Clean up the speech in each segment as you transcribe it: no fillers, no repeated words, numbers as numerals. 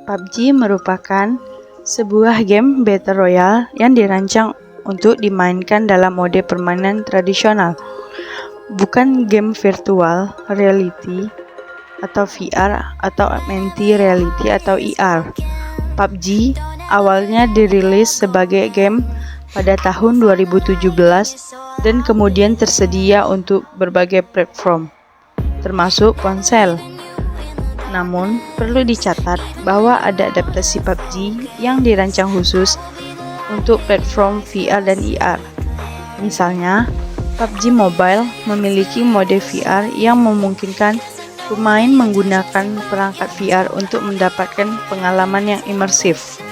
PUBG merupakan sebuah game Battle Royale yang dirancang untuk dimainkan dalam mode permainan tradisional, bukan game virtual reality atau VR atau augmented reality atau AR. PUBG awalnya dirilis sebagai game pada tahun 2017 dan kemudian tersedia untuk berbagai platform, termasuk ponsel. Namun, perlu dicatat bahwa ada adaptasi PUBG yang dirancang khusus untuk platform VR dan AR. Misalnya, PUBG Mobile memiliki mode VR yang memungkinkan pemain menggunakan perangkat VR untuk mendapatkan pengalaman yang imersif.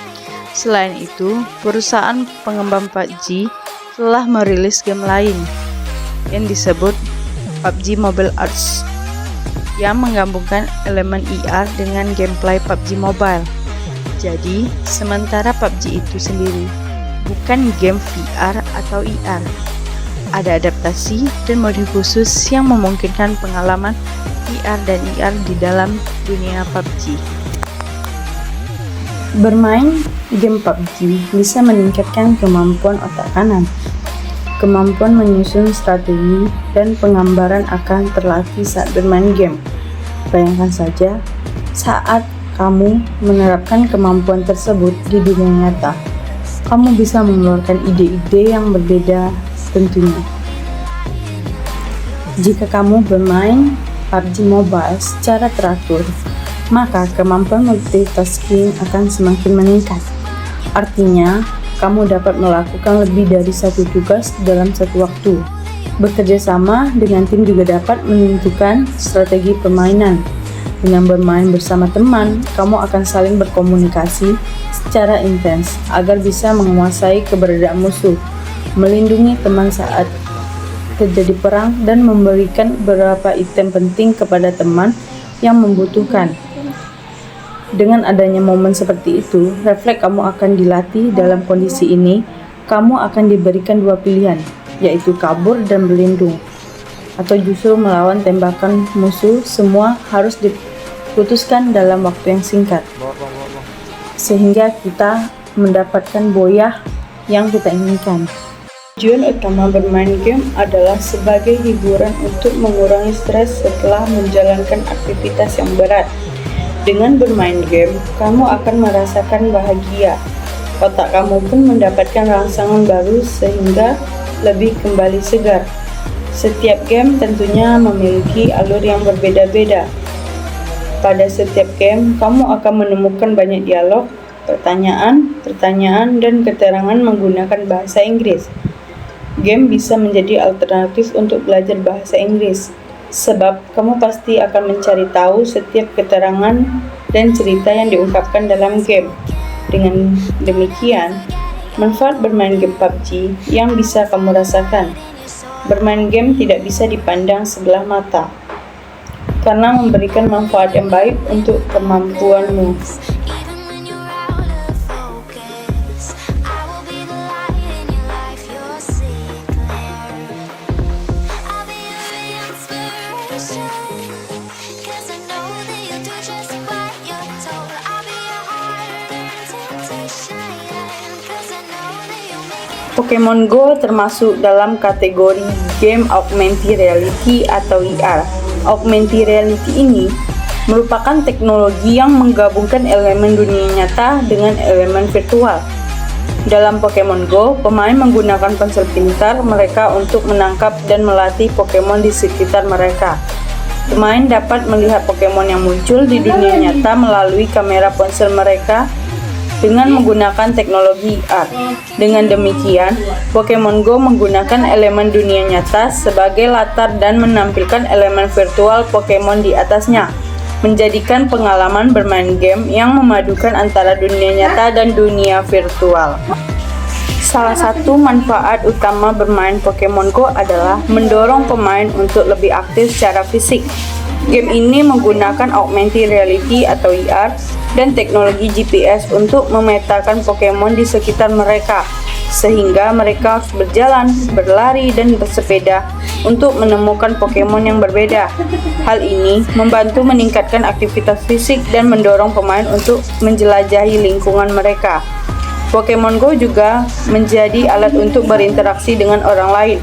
Selain itu, perusahaan pengembang PUBG telah merilis game lain yang disebut PUBG Mobile Arts yang menggabungkan elemen AR dengan gameplay PUBG Mobile. Jadi, sementara PUBG itu sendiri bukan game VR atau AR, ada adaptasi dan mode khusus yang memungkinkan pengalaman VR dan AR di dalam dunia PUBG. Bermain game PUBG bisa meningkatkan kemampuan otak kanan, kemampuan menyusun strategi, dan penggambaran akan terlatih saat bermain game. Bayangkan saja, saat kamu menerapkan kemampuan tersebut di dunia nyata, kamu bisa mengeluarkan ide-ide yang berbeda tentunya. Jika kamu bermain PUBG Mobile secara teratur, maka kemampuan multitasking akan semakin meningkat. Artinya, kamu dapat melakukan lebih dari satu tugas dalam satu waktu. Bekerja sama dengan tim juga dapat menentukan strategi permainan. Dengan bermain bersama teman, kamu akan saling berkomunikasi secara intens agar bisa menguasai keberadaan musuh, melindungi teman saat terjadi perang, dan memberikan beberapa item penting kepada teman yang membutuhkan. Dengan adanya momen seperti itu, refleks kamu akan dilatih. Dalam kondisi ini, kamu akan diberikan dua pilihan, yaitu kabur dan berlindung, atau justru melawan tembakan musuh. Semua harus diputuskan dalam waktu yang singkat, sehingga kita mendapatkan boyah yang kita inginkan. Tujuan utama bermain game adalah sebagai hiburan untuk mengurangi stres setelah menjalankan aktivitas yang berat. Dengan bermain game, kamu akan merasakan bahagia. Otak kamu pun mendapatkan rangsangan baru sehingga lebih kembali segar. Setiap game tentunya memiliki alur yang berbeda-beda. Pada setiap game, kamu akan menemukan banyak dialog, pertanyaan, dan keterangan menggunakan bahasa Inggris. Game bisa menjadi alternatif untuk belajar bahasa Inggris, sebab kamu pasti akan mencari tahu setiap keterangan dan cerita yang diungkapkan dalam game. Dengan demikian, manfaat bermain game PUBG yang bisa kamu rasakan. Bermain game tidak bisa dipandang sebelah mata, karena memberikan manfaat yang baik untuk kemampuanmu. Pokemon Go termasuk dalam kategori game augmented reality atau AR. Augmented reality ini merupakan teknologi yang menggabungkan elemen dunia nyata dengan elemen virtual. Dalam Pokemon Go, pemain menggunakan ponsel pintar mereka untuk menangkap dan melatih Pokemon di sekitar mereka. Pemain dapat melihat Pokemon yang muncul di dunia nyata melalui kamera ponsel mereka dengan menggunakan teknologi AR. Dengan demikian, Pokemon Go menggunakan elemen dunia nyata sebagai latar dan menampilkan elemen virtual Pokemon di atasnya, menjadikan pengalaman bermain game yang memadukan antara dunia nyata dan dunia virtual. Salah satu manfaat utama bermain Pokemon Go adalah mendorong pemain untuk lebih aktif secara fisik. Game ini menggunakan augmented reality atau AR dan teknologi GPS untuk memetakan Pokemon di sekitar mereka. sehingga mereka harus berjalan, berlari, dan bersepeda untuk menemukan Pokemon yang berbeda. Hal ini membantu meningkatkan aktivitas fisik dan mendorong pemain untuk menjelajahi lingkungan mereka. Pokemon Go juga menjadi alat untuk berinteraksi dengan orang lain.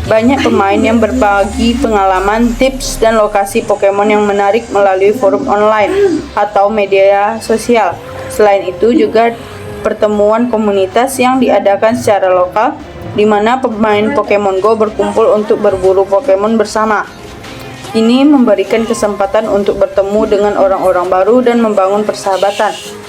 Banyak pemain yang berbagi pengalaman, tips, dan lokasi Pokemon yang menarik melalui forum online atau media sosial. Selain itu juga pertemuan komunitas yang diadakan secara lokal, di mana pemain Pokemon Go berkumpul untuk berburu Pokemon bersama. Ini memberikan kesempatan untuk bertemu dengan orang-orang baru dan membangun persahabatan.